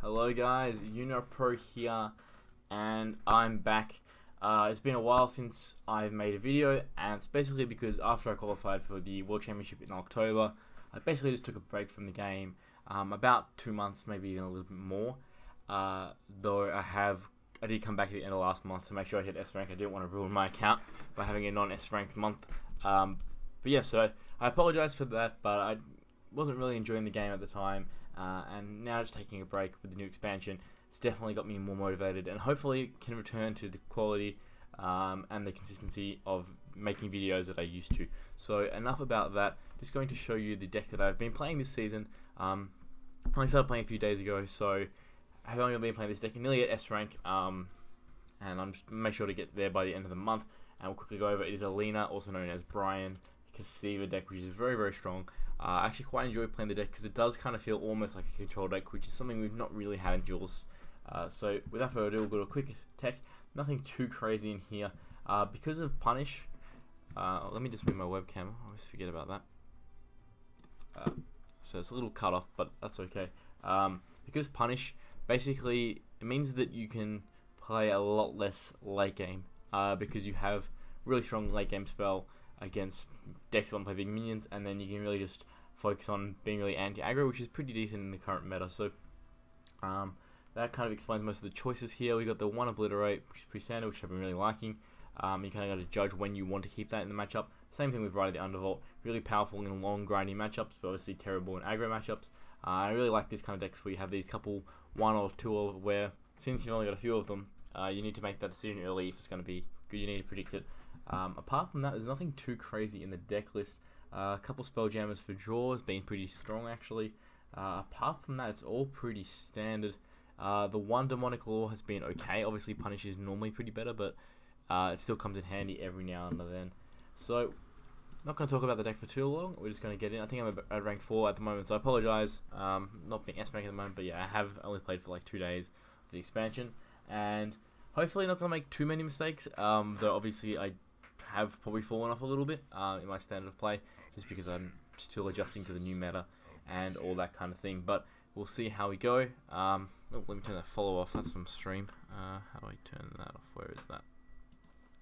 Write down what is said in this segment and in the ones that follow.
Hello guys, UnoPro here, and I'm back. It's been a while since I've made a video, and it's basically because after I qualified for the World Championship in October, I basically just took a break from the game, about 2 months, maybe even a little bit more. Though I did come back at the end of last month to make sure I hit S rank. I didn't want to ruin my account by having a non-S ranked month. But yeah, so I apologize for that, but I wasn't really enjoying the game at the time. And now just taking a break with the new expansion, it's definitely got me more motivated, and hopefully can return to the quality and the consistency of making videos that I used to. So enough about that. Just going to show you the deck that I've been playing this season. I started playing a few days ago, so I've only been playing this deck nearly at S rank, and I'm just make sure to get there by the end of the month. And we'll quickly go over it. It is Alina, also known as Brian, Cassyva deck, which is very, very strong. I actually quite enjoy playing the deck because it does kind of feel almost like a control deck, which is something we've not really had in duels. So without further ado, we'll go to a quick tech. Nothing too crazy in here. Because of Punish, let me just move my webcam. I always forget about that. So it's a little cut off, but that's okay. Because Punish, basically, it means that you can play a lot less late game because you have really strong late game spell against decks that want to play big minions, and then you can really just focus on being really anti-aggro, which is pretty decent in the current meta. So that kind of explains most of the choices here. We got the 1 Obliterate, which is pretty standard, which I've been really liking. You kind of got to judge when you want to keep that in the matchup. Same thing with Ride of the Undervault, really powerful in long grinding matchups, but obviously terrible in aggro matchups. I really like this kind of decks where you have these couple 1 or 2 of where, since you've only got a few of them, you need to make that decision early if it's going to be good. You need to predict it. Apart from that, there's nothing too crazy in the deck list. A couple Spelljammers for draw has been pretty strong actually. Apart from that, it's all pretty standard. The 1 Demonic Law has been okay. Obviously, Punish is normally pretty better, but it still comes in handy every now and then. So, not going to talk about the deck for too long. We're just going to get in. I think I'm at rank 4 at the moment, so I apologise. Not being S rank at the moment, but yeah, I have only played for like 2 days of the expansion, and hopefully not going to make too many mistakes. Though obviously I have probably fallen off a little bit in my standard of play, just because I'm still adjusting to the new meta and all that kind of thing. But we'll see how we go. Oh, let me turn that follow off. That's from stream. How do I turn that off? Where is that?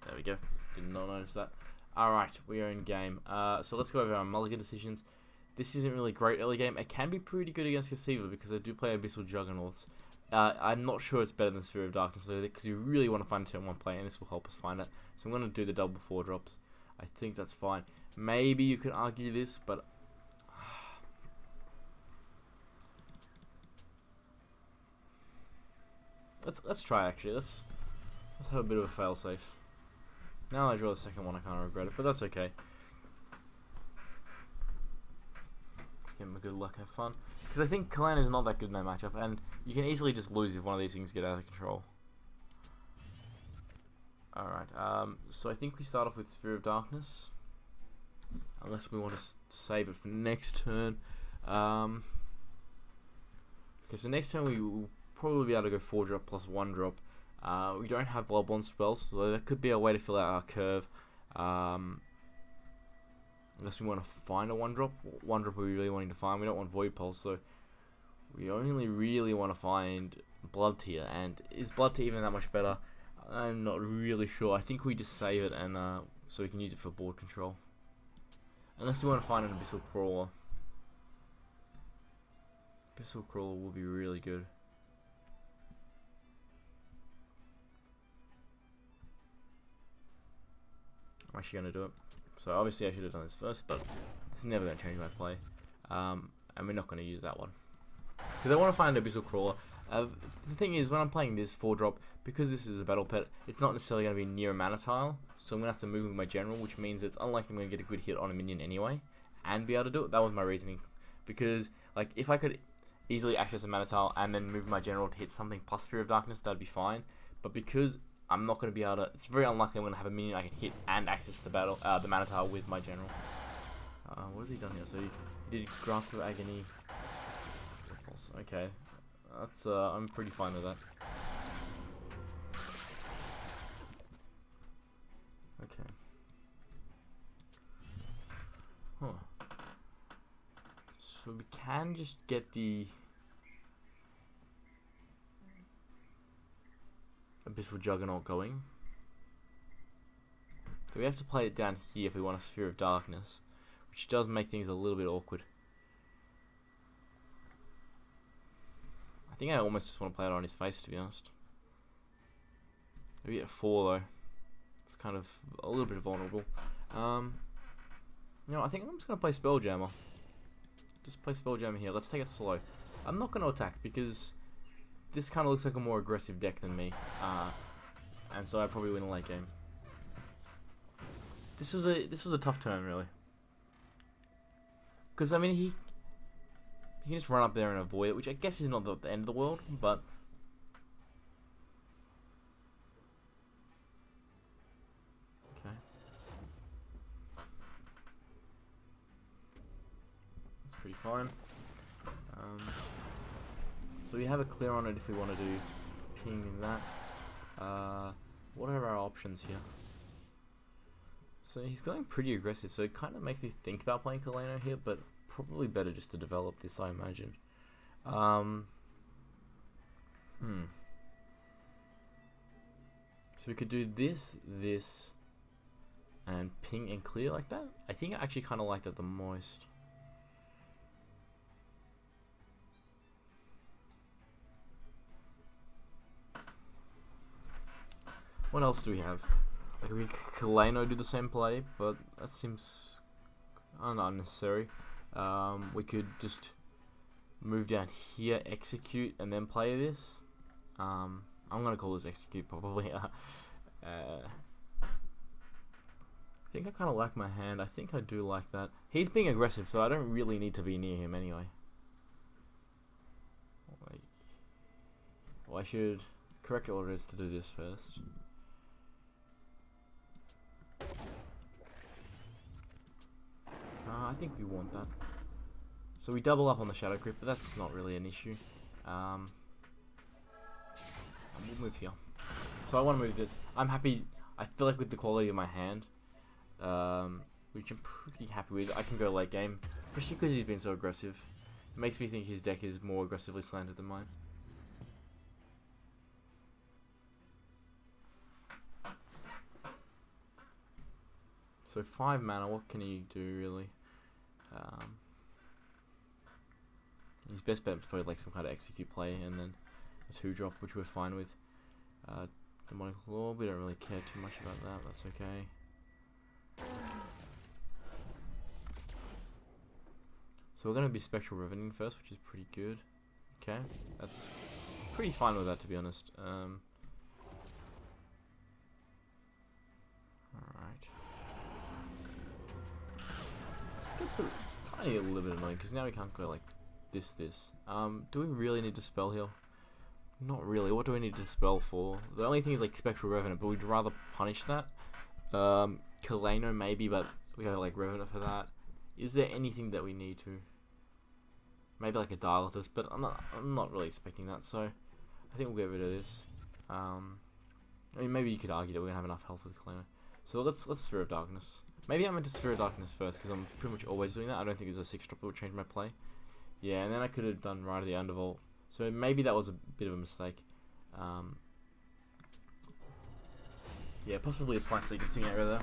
There we go. Did not notice that. Alright, we are in game. So let's go over our mulligan decisions. This isn't really great early game. It can be pretty good against Cassyva because I do play Abyssal Juggernauts. I'm not sure it's better than Sphere of Darkness because you really want to find a turn 1 play, and this will help us find it. So I'm going to do the double 4 drops. I think that's fine. Maybe you could argue this, but let's try actually. Let's have a bit of a failsafe. Now I draw the second one, I can't regret it, but that's okay. Just give him a good luck, have fun. Because I think Kalan is not that good in that matchup, and you can easily just lose if one of these things get out of control. Alright, so I think we start off with Sphere of Darkness. Unless we want to save it for next turn. Okay, so next turn we will probably be able to go 4 drop plus 1 drop. We don't have Bloodborne spells, so that could be a way to fill out our curve. Unless we want to find a 1 drop. 1 drop we're really wanting to find. We don't want Void Pulse, so we only really want to find Blood Tear. And is Blood Tear even that much better? I'm not really sure. I think we just save it and so we can use it for board control. Unless we want to find an Abyssal Crawler. Abyssal Crawler will be really good. I'm actually going to do it. So obviously I should have done this first, but it's never going to change my play. And we're not going to use that one. Because I want to find an Abyssal Crawler. The thing is, when I'm playing this 4 drop, because this is a battle pet, it's not necessarily going to be near a mana tile, so I'm going to have to move with my general, which means it's unlikely I'm going to get a good hit on a minion anyway, and be able to do it. That was my reasoning. Because, like, if I could easily access a mana tile and then move my general to hit something plus Sphere of Darkness, that'd be fine. But because I'm not going to be able to, it's very unlikely I'm going to have a minion I can hit and access the mana tile with my general. What has he done here? So he did Grasp of Agony. Okay. That's I'm pretty fine with that. Okay. Huh. So we can just get the Abyssal Juggernaut going. So we have to play it down here if we want a Sphere of Darkness, which does make things a little bit awkward. I think I almost just want to play it on his face, to be honest. Maybe at 4 though. It's kind of a little bit vulnerable. You know, I think I'm just going to play Spelljammer. Just play Spelljammer here. Let's take it slow. I'm not going to attack because this kind of looks like a more aggressive deck than me. And so I probably win a late game. This was a tough turn, really. Because, I mean, he can just run up there and avoid it, which I guess is not the end of the world, but... Okay. That's pretty fine. So we have a clear on it if we want to do ping that. What are our options here? So he's going pretty aggressive, so it kind of makes me think about playing Kaleno here, but probably better just to develop this, I imagine. So we could do this, and ping and clear like that. I think I actually kind of like that the most. What else do we have? Like we could Kaleno do the same play, but that seems unnecessary. We could just move down here, execute, and then play this. I'm gonna call this execute probably. I think I kind of like my hand. I think I do like that. He's being aggressive, so I don't really need to be near him anyway. Well, I should correct order is to do this first. I think we want that. So we double up on the Shadow Crypt, but that's not really an issue. And we'll move here. So I want to move this. I'm happy. I feel like with the quality of my hand, which I'm pretty happy with, I can go late game, especially because he's been so aggressive. It makes me think his deck is more aggressively slanted than mine. So 5 mana, what can he do really? His best bet is probably like some kind of execute play and then a 2-drop, which we're fine with. Demonic Law, we don't really care too much about that, that's okay. So we're going to be Spectral Revenant first, which is pretty good. Okay, that's pretty fine with that, to be honest. Alright. It's tiny a little bit annoying because now we can't go like this. Do we really need to spell here? Not really. What do we need to spell for? The only thing is like Spectral Revenant, but we'd rather punish that. Kaleno maybe, but we have like Revenant for that. Is there anything that we need to? Maybe like a Dilatus, but I'm not really expecting that. So I think we'll get rid of this. I mean, maybe you could argue that we're gonna have enough health with Kaleno. So let's Sphere of Darkness. Maybe I'm into Sphere of Darkness first, because I'm pretty much always doing that. I don't think there's a 6-drop that would change my play. Yeah, and then I could have done Rite of the Undervault. So maybe that was a bit of a mistake. Yeah, possibly a Slice so you can swing out there.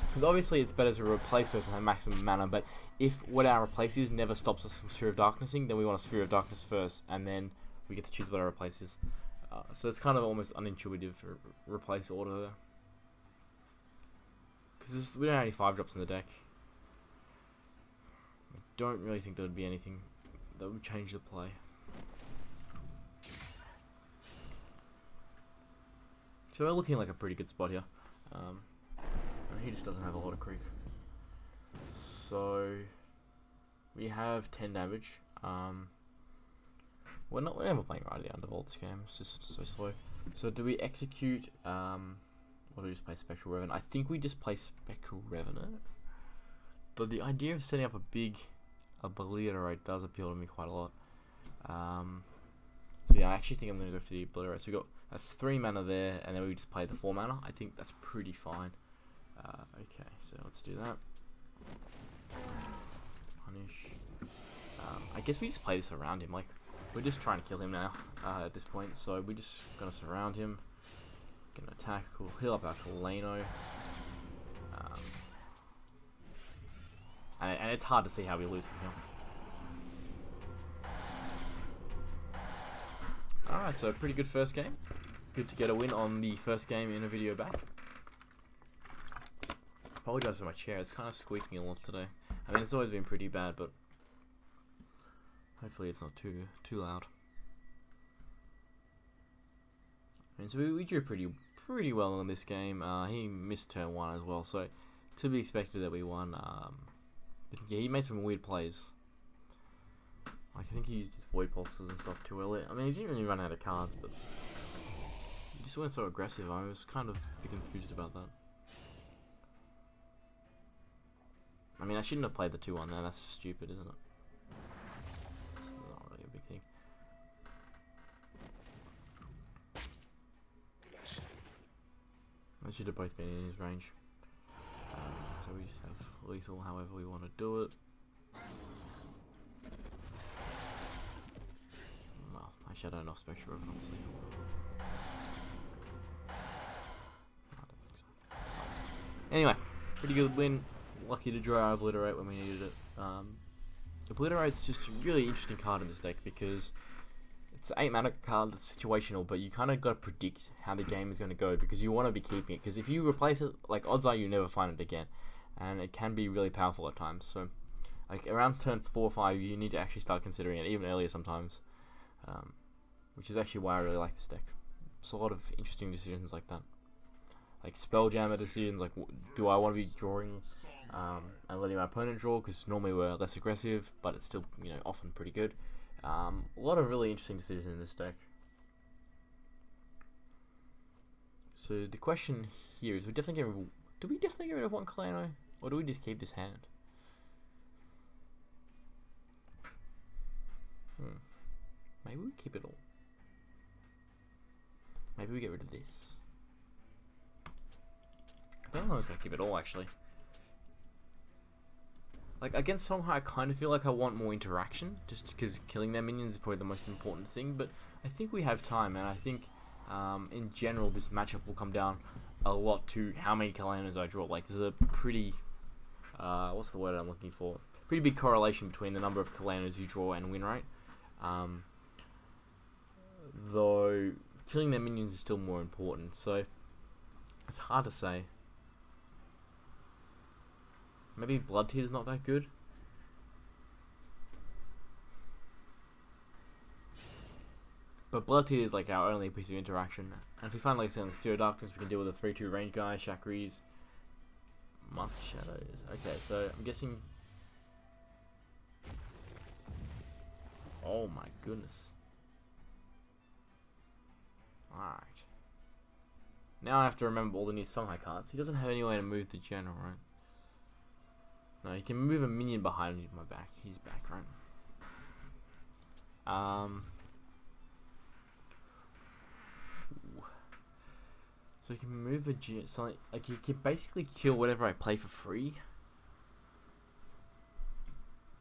Because obviously it's better to replace first and have maximum mana, but if what our replace is never stops us from Sphere of Darknessing, then we want a Sphere of Darkness first, and then we get to choose what our replace is. So it's kind of almost unintuitive replace order there. Because we don't have any 5-drops in the deck. I don't really think there would be anything that would change the play. So we're looking like a pretty good spot here. And he just doesn't have a lot of creep. So we have 10 damage. We're never playing Rite of the Undervault this game. It's just so slow. So do we execute? Or do we just play Spectral Revenant? I think we just play Spectral Revenant. But the idea of setting up a big Obliterate does appeal to me quite a lot. So yeah, I actually think I'm going to go for the Obliterate. So that's 3 mana there, and then we just play the 4 mana. I think that's pretty fine. Okay, so let's do that. Punish. I guess we just play this around him. Like, we're just trying to kill him now at this point. So we're just going to surround him. Can attack, we'll heal up our Kaleno. And it's hard to see how we lose from him. Alright, so pretty good first game. Good to get a win on the first game in a video back. Apologize for my chair, it's kind of squeaking a lot today. I mean, it's always been pretty bad, but hopefully it's not too loud. I mean, so we drew pretty well on this game. He missed turn 1 as well, so to be expected that we won. Yeah, he made some weird plays. Like, I think he used his void pulses and stuff too early. I mean, he didn't really run out of cards, but he just went so aggressive. I was kind of a bit confused about that. I mean, I shouldn't have played the 2-1 there. That's stupid, isn't it? It's not really a big thing. That should have both been in his range. So we just have lethal however we want to do it. Well, I shadow enough Spectre Open, obviously. I don't think so. Anyway, pretty good win. Lucky to draw Obliterate when we needed it. Obliterate's just a really interesting card in this deck because it's an 8 mana card that's situational, but you kind of got to predict how the game is going to go because you want to be keeping it. Because if you replace it, like, odds are you never find it again, and it can be really powerful at times. So, like, around turn 4 or 5, you need to actually start considering it, even earlier sometimes, which is actually why I really like this deck. It's a lot of interesting decisions like that, like Spelljammer decisions, like do I want to be drawing and letting my opponent draw, because normally we're less aggressive, but it's still, you know, often pretty good. A lot of really interesting decisions in this deck. So the question here is, do we definitely get rid of one Kaleno, or do we just keep this hand? Maybe we keep it all. Maybe we get rid of this. I think I was gonna keep it all, actually. Like, against Songhai, I kind of feel like I want more interaction, just because killing their minions is probably the most important thing, but I think we have time, and I think, in general, this matchup will come down a lot to how many Kalenos I draw. Like, there's a pretty, what's the word I'm looking for? Pretty big correlation between the number of Kalenos you draw and win rate. Though, killing their minions is still more important, so it's hard to say. Maybe Blood Tear's not that good. But Blood Tear is like our only piece of interaction. And if we find like something like Sphere of Darkness, we can deal with a 3-2 range guy, Chakris, Mask Shadows. Okay, so I'm guessing. Oh my goodness. Alright. Now I have to remember all the new Songhai cards. He doesn't have any way to move the general, right? No, he can move a minion behind me, my back. He's back, right? So he can move a so like he can basically kill whatever I play for free.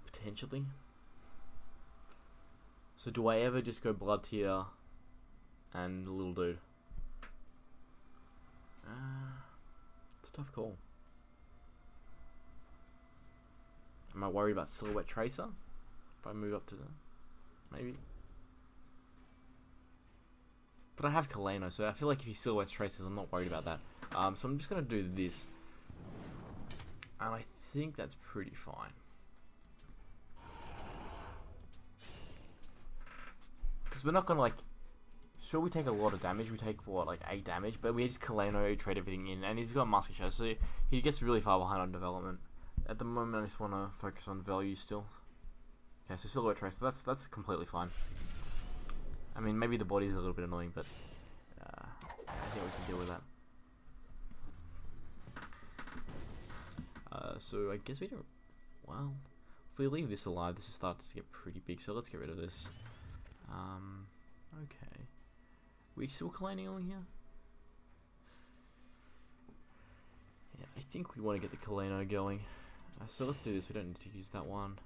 Potentially. So do I ever just go Blood Tear and the little dude? It's a tough call. Am I worried about Silhouette Tracer? If I move up to them? Maybe. But I have Kaleno, so I feel like if he Silhouette Traces, I'm not worried about that. So I'm just going to do this. And I think that's pretty fine. Because we're not going to, like... Sure, we take a lot of damage. We take, what, like 8 damage. But we just Kaleno, trade everything in. And he's got Mask Shadow, so he gets really far behind on development. At the moment, I just want to focus on value still. Okay, so Silhouette Tracer, that's completely fine. I mean, maybe the body is a little bit annoying, but I think we can deal with that. So I guess we don't... Well, if we leave this alive, this starts to get pretty big, so let's get rid of this. Okay. We still Kaleno on here? Yeah, I think we want to get the Kaleno going. So let's do this. We don't need to use that one.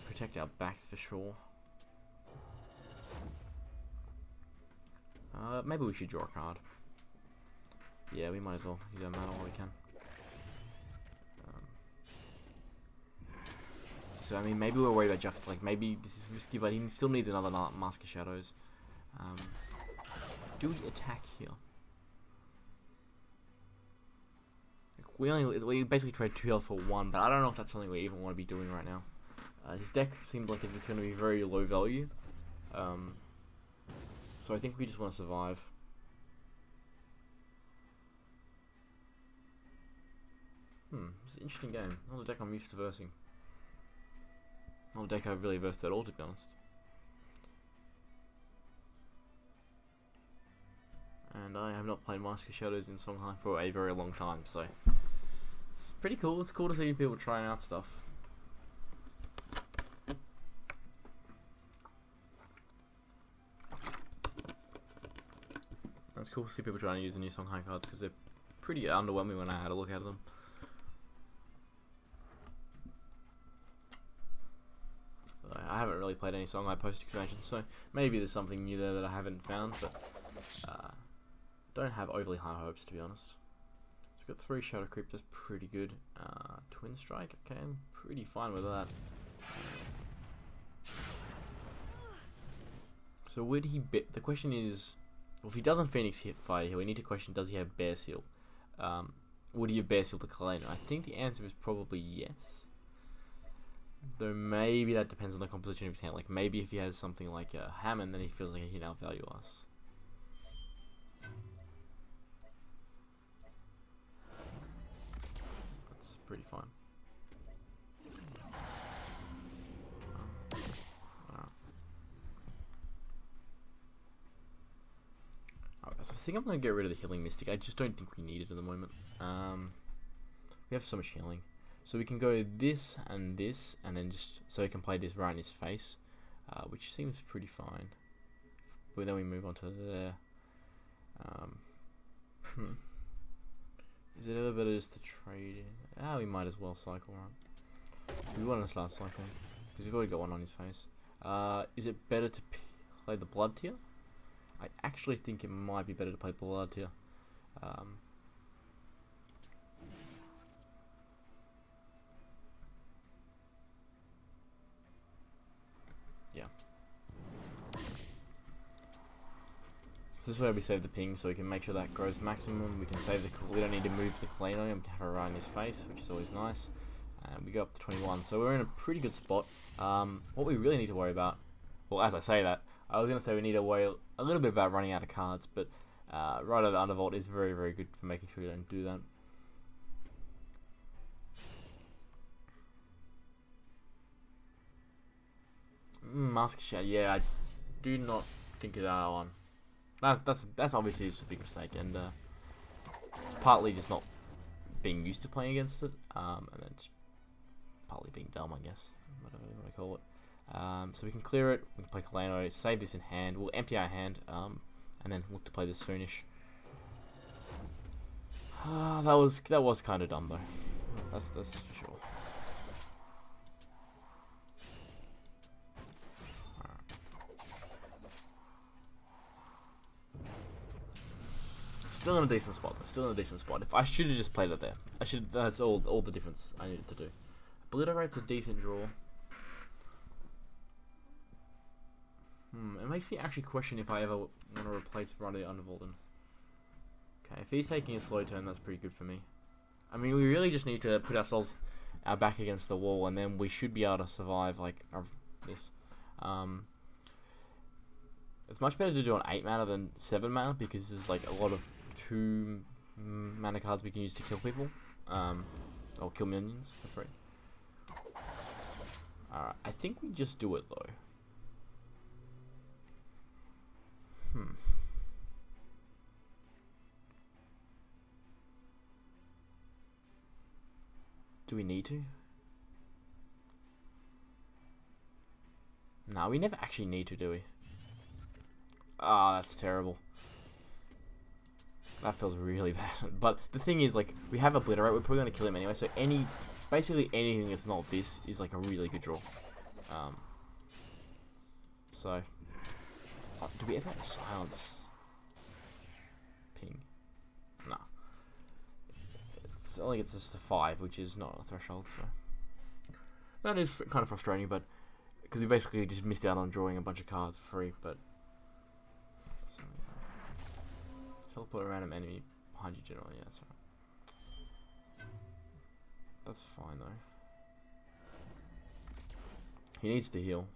Protect our backs for sure. Maybe we should draw a card. Yeah, we might as well use our mana while we can. So I mean, maybe we're worried about Jux. Like maybe this is risky, but he still needs another Mask of Shadows. Do we attack here? We basically trade 2 health for 1, but I don't know if that's something we even want to be doing right now. His deck seems like it's going to be very low value, so I think we just want to survive. It's an interesting game. Not a deck I'm used to versing. Not a deck I've really versed at all, to be honest. And I have not played Mask of Shadows in Songhai for a very long time, so it's pretty cool. It's cool to see people trying out stuff. It's cool to see people trying to use the new Songhai cards because they're pretty underwhelming when I had a look at them. I haven't really played any Songhai post-expansion, so maybe there's something new there that I haven't found, but don't have overly high hopes, to be honest. So we've got 3 Shadow Creep, that's pretty good. Twin Strike, okay, I'm pretty fine with that. So would he the question is, well, if he doesn't Phoenix hit Fire here, we need to question, does he have Bear Seal? Would he have Bear Seal the Kaleno? I think the answer is probably yes. Though maybe that depends on the composition of his hand. Like maybe if he has something like a Hammond, then he feels like he can outvalue us. That's pretty fine. Alright, so I think I'm going to get rid of the Healing Mystic. I just don't think we need it at the moment. We have so much healing. So we can go this, and then just so he can play this right in his face, which seems pretty fine. But then we move on to there. Is it ever better just to trade it? We might as well cycle, right? We want to start cycling because we've already got one on his face. Is it better to play the Blood Tier? I actually think it might be better to play Blood Tier. So this is where we save the ping, so we can make sure that grows maximum. We can save we don't need to move the Kaleno and have it right in his face, which is always nice. And we go up to 21, so we're in a pretty good spot. What we really need to worry about, well, as I say that, I was going to say we need to worry a little bit about running out of cards, but Rider the Undervault is very, very good for making sure you don't do that. Mask Shadow, yeah, I do not think of that one. That's obviously just a big mistake, and it's partly just not being used to playing against it, and then just partly being dumb, I guess, whatever you want to call it. So we can clear it, we can play Kaleno, save this in hand, we'll empty our hand, and then look to play this soonish. That was kind of dumb though. That's for sure. Still in a decent spot. Still in a decent spot. If I should have just played it there. That's all the difference I needed to do. Obliterate's a decent draw. It makes me actually question if I ever want to replace Rider the Undervault. Okay, if he's taking a slow turn, that's pretty good for me. I mean, we really just need to put ourselves back against the wall, and then we should be able to survive like this. It's much better to do on 8 mana than 7 mana because there's like a lot of 2 mana cards we can use to kill people, or kill minions for free. Alright, I think we just do it though. Do we need to? No, we never actually need to, do we? Ah, that's terrible. That feels really bad. But the thing is, like, we have Obliterate, we're probably going to kill him anyway, so basically anything that's not this is like a really good draw. Do we ever have Silence? I think it's just a 5, which is not a threshold. So that is kind of frustrating, but because we basically just missed out on drawing a bunch of cards for free. But so, teleport a random enemy behind you, generally. Yeah, that's right. That's fine though. He needs to heal.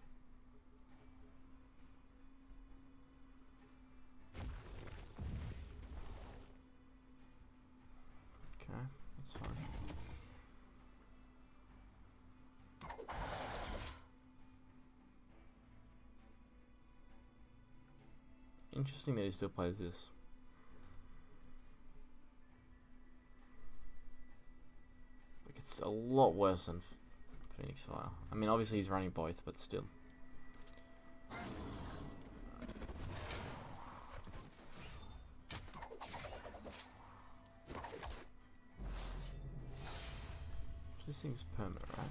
Okay, that's fine. Interesting that he still plays this. Like, it's a lot worse than Phoenix Fire. I mean, obviously he's running both, but still. This thing's permanent, right?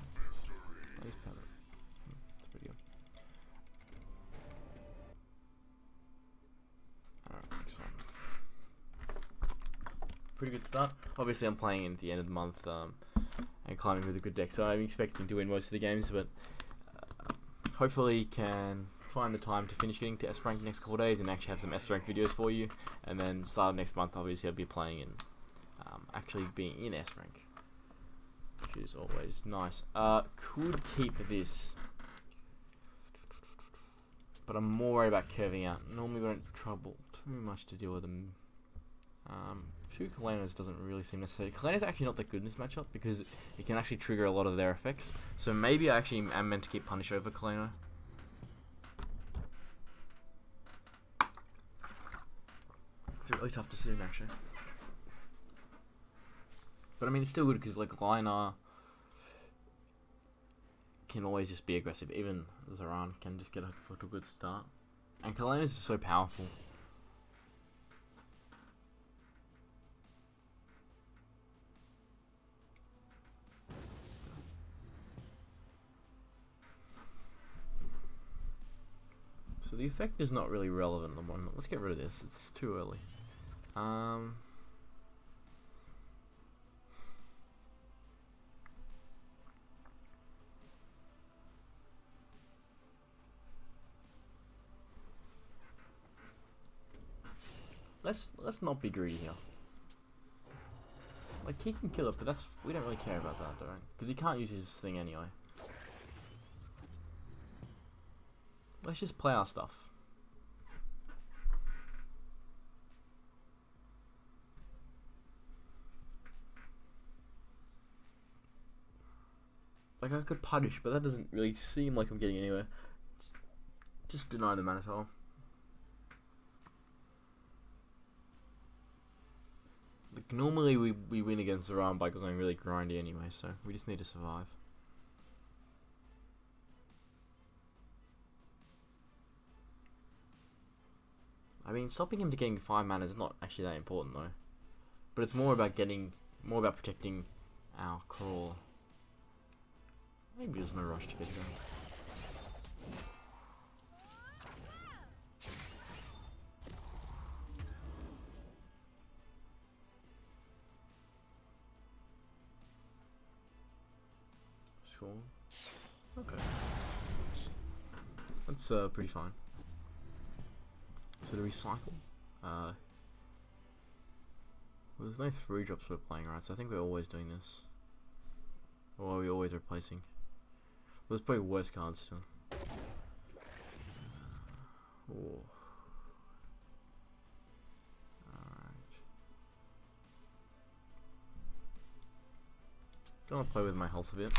That is permanent. That's pretty good. Alright, next one. Pretty good start. Obviously I'm playing at the end of the month and climbing with a good deck, so I'm expecting to win most of the games, but hopefully can find the time to finish getting to S rank next couple of days and actually have some S rank videos for you, and then start of next month obviously I'll be playing and actually being in S rank, which is always nice. Could keep this, but I'm more worried about curving out. Normally we don't trouble too much to deal with them. Two Kalenos doesn't really seem necessary. Kalenos actually not that good in this matchup because it can actually trigger a lot of their effects. So maybe I actually am meant to keep Punish over Kaleno. It's a really tough decision actually. But I mean it's still good because like Liner can always just be aggressive. Even Zoran can just get a good start. And Kalenos is so powerful. So the effect is not really relevant at the moment. Let's get rid of this. It's too early. Let's not be greedy here. Like he can kill it, but we don't really care about that, don't we? Because he can't use his thing anyway. Let's just play our stuff. Like I could punish, but that doesn't really seem like I'm getting anywhere. Just deny the Manitoba. Like normally we win against Zoran by going really grindy anyway, so we just need to survive. I mean, stopping him to getting 5 mana is not actually that important though. But it's more about protecting our crawl. Maybe there's no rush to get going. Score. Okay. That's pretty fine. So to recycle, well, there's no 3 drops we're playing, right? So I think we're always doing this. Or are we always replacing? Well, there's probably worse cards still. Oh. Alright. Gonna play with my health a bit.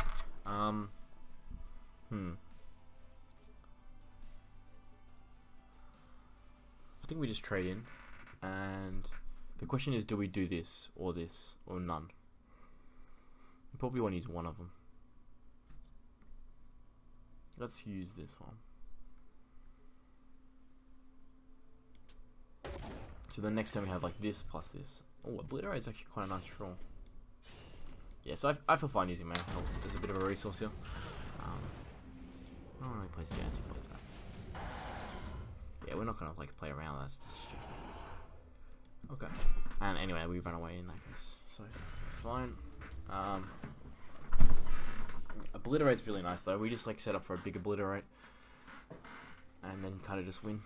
I think we just trade in, and the question is, do we do this, or none? We probably want to use one of them. Let's use this one. So the next time we have like this plus this. Oh, Obliterate is actually quite a nice draw. Yeah, so I feel fine using my health as a bit of a resource here. No one really plays dancing points, man. Yeah, we're not gonna like play around. That's just stupid. Okay. And anyway, we run away in that case, so it's fine. Obliterate's really nice though. We just like set up for a big obliterate, and then kind of just win.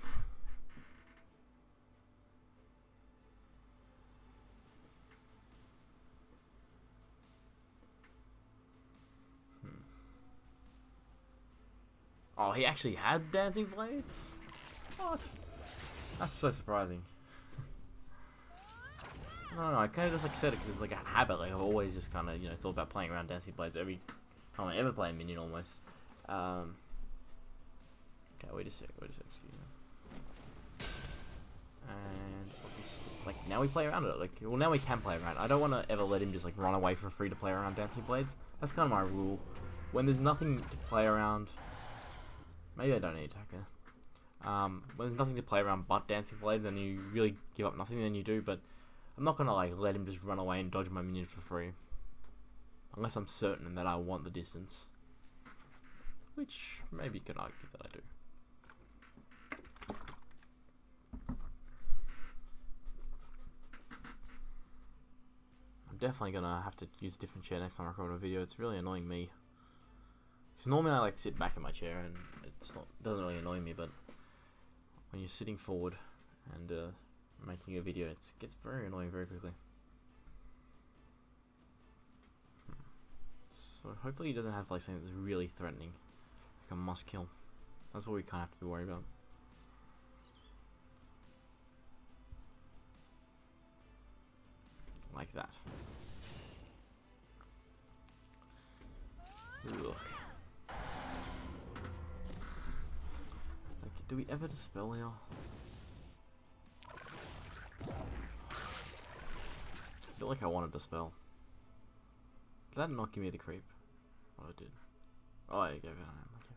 Oh, he actually had dancing blades? What? That's so surprising. No, I kind of just like said it because it's like a habit. Like I've always just kind of thought about playing around dancing blades every time I ever play a minion almost. Okay, wait a sec, excuse me. And like now we play around it. Like well now we can play around. I don't want to ever let him just like run away for free to play around dancing blades. That's kind of my rule. When there's nothing to play around, maybe I don't need attacker. When there's nothing to play around but dancing blades, and you really give up nothing, then you do. But I'm not gonna like let him just run away and dodge my minions for free, unless I'm certain that I want the distance, which maybe you could argue that I do. I'm definitely gonna have to use a different chair next time I record a video. It's really annoying me. Because normally I like sit back in my chair and it doesn't really annoy me, but when you're sitting forward and making a video, it gets very annoying very quickly. So hopefully he doesn't have like something that's really threatening, like a must kill. That's what we kind of have to be worried about. Like that. Look. Like, do we ever dispel here? I feel like I wanted to dispel. Did that not give me the creep? Oh, it did. Oh, I gave it on him. Okay.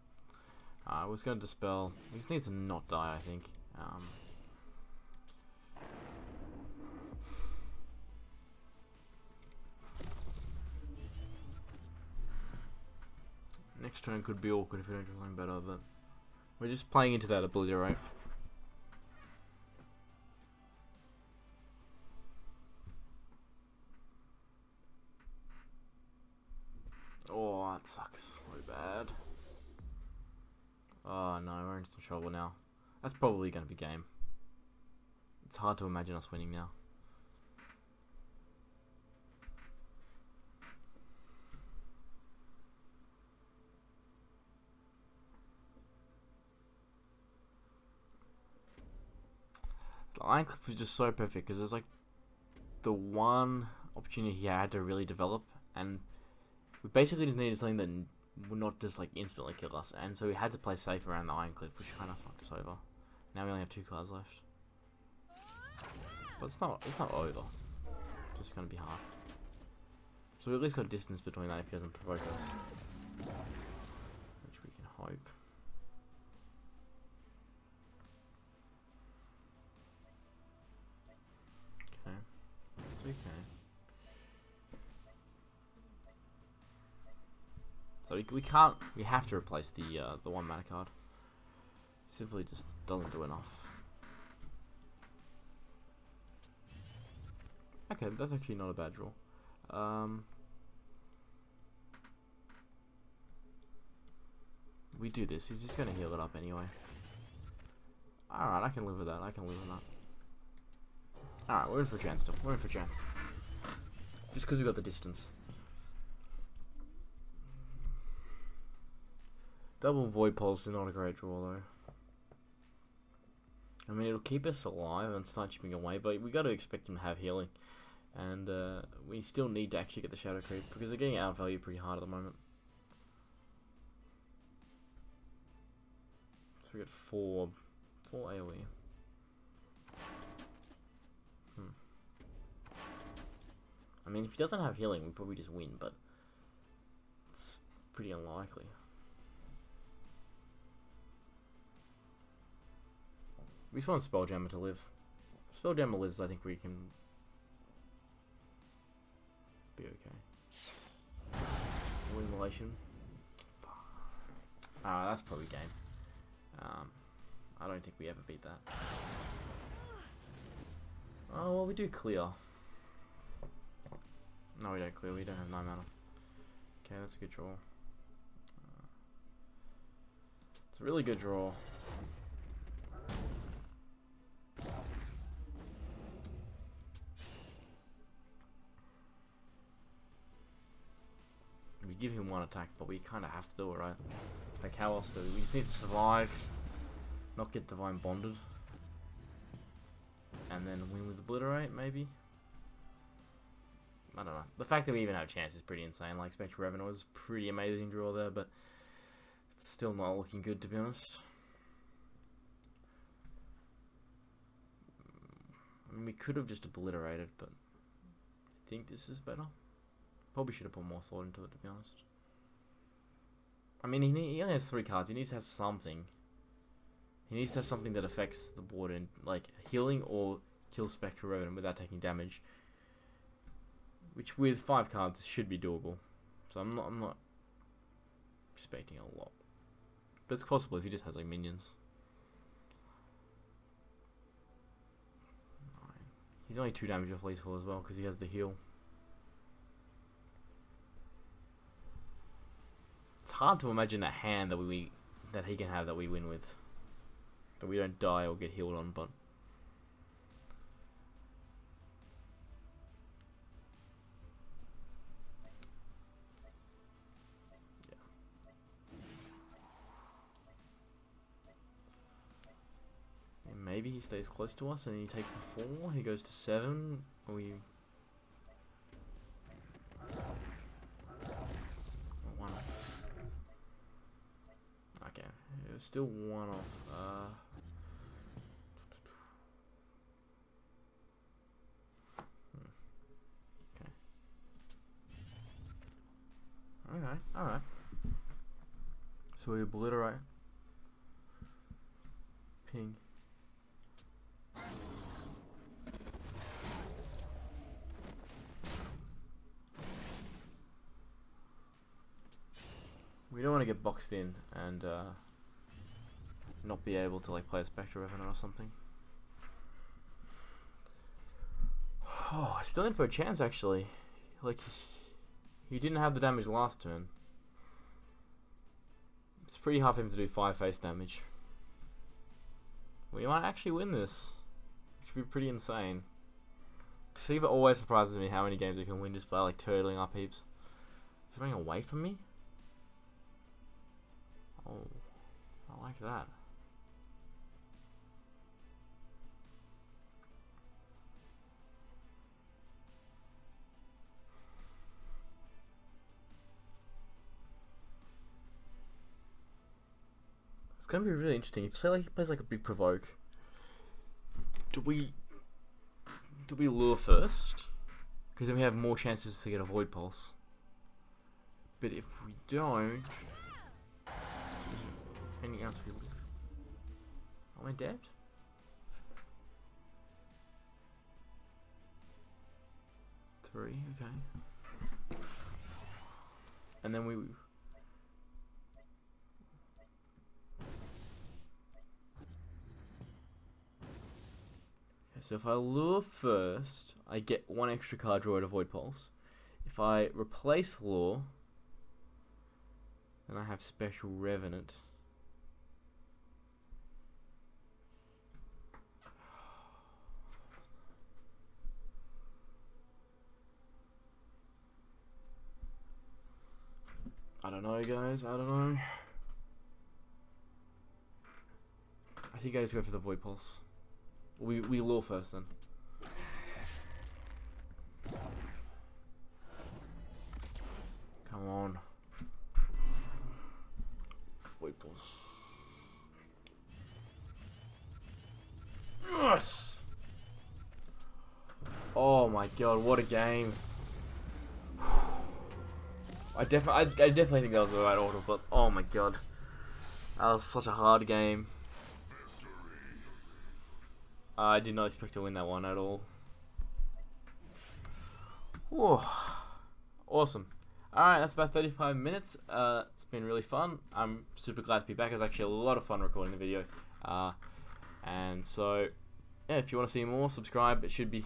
I was going to dispel. We just need to not die, I think. Next turn could be awkward if we don't do something better, but we're just playing into that ability, right? Oh, that sucks. So bad. Oh no, we're in some trouble now. That's probably going to be game. It's hard to imagine us winning now. The Iron Cliff was just so perfect because it was like the one opportunity he had to really develop, and we basically just needed something that would not just like instantly kill us, and so we had to play safe around the Iron Cliff, which kind of fucked us over. Now we only have 2 cards left, but it's not over. It's just gonna be hard. So we at least got distance between that if he doesn't provoke us, which we can hope. Okay, it's okay. So we have to replace the 1 mana card. Simply just doesn't do enough. Okay, that's actually not a bad draw. We do this, he's just gonna heal it up anyway. Alright, I can live with that, Alright, we're in for a chance still, Just because we got the distance. Double Void Pulse is not a great draw though. I mean, it'll keep us alive and start chipping away, but we got to expect him to have healing. And we still need to actually get the Shadow Creep, because they're getting outvalued pretty hard at the moment. So we get 4 AoE. I mean, if he doesn't have healing, we probably just win, but it's pretty unlikely. We just want Spelljammer to live. Spelljammer lives, I think we can be okay. Immolation. That's probably game. I don't think we ever beat that. Oh, well, we do clear. No, we don't clear. We don't have 9 mana. Okay, that's a good draw. It's a really good draw. We give him 1 attack, but we kind of have to do it, right? Like, how else do we? We just need to survive, not get Divine Bonded, and then win with Obliterate, maybe? I don't know. The fact that we even have a chance is pretty insane. Like, Spectral Revenant was a pretty amazing draw there, but it's still not looking good, to be honest. I mean, we could have just obliterated, but I think this is better. Probably should have put more thought into it, to be honest. I mean, he only has 3 cards. He needs to have something. He needs to have something that affects the board in, like, healing or kill Spectral Revenant without taking damage. Which, with 5 cards, should be doable. So I'm not expecting a lot. But it's possible if he just has, like, minions. He's only 2 damage off lethal as well, because he has the heal. It's hard to imagine a hand that he can have that we win with. That we don't die or get healed on, but... yeah. And maybe he stays close to us and he takes the 4, he goes to 7, or we... Still 1 off. Okay. Alright. So we obliterate. Ping. We don't want to get boxed in and not be able to like play a Spectral Revenant or something. Oh, still in for a chance actually. Like, he didn't have the damage last turn. It's pretty hard for him to do 5 face damage. We might actually win this, which would be pretty insane. Cassyva always surprises me how many games he can win just by like turtling up heaps. He's running away from me? Oh, I like that. It's gonna be really interesting. If say like he plays like a big provoke, do we lure first? Because then we have more chances to get a Void Pulse. But if we don't, anything else we live? Am I dead? Three, okay. And then we. So if I lure first, I get 1 extra card draw to Void Pulse. If I replace lure, then I have Spectral Revenant. I don't know, guys. I don't know. I think I just go for the Void Pulse. We lure first then. Come on. Void Pulse. Yes! Oh my god, what a game. I definitely think that was the right order, but oh my god. That was such a hard game. I did not expect to win that one at all. Whew. Awesome. Alright, that's about 35 minutes. It's been really fun. I'm super glad to be back. It was actually a lot of fun recording the video. And so, yeah, if you want to see more, subscribe. It should be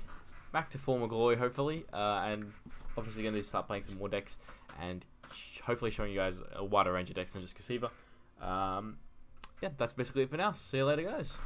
back to former glory, hopefully. And obviously going to start playing some more decks and hopefully showing you guys a wider range of decks than just Cassyva. Yeah, that's basically it for now. See you later, guys.